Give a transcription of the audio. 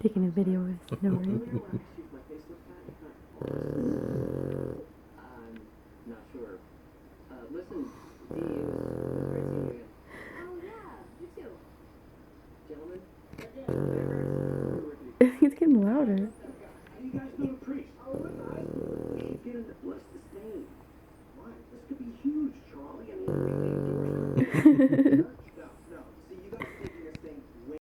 Taking a video with Nori. Not sure. Listen, the It's getting louder. you guys know the priest? Get him to bless the stain. Why? This could be huge, Charlie. I mean,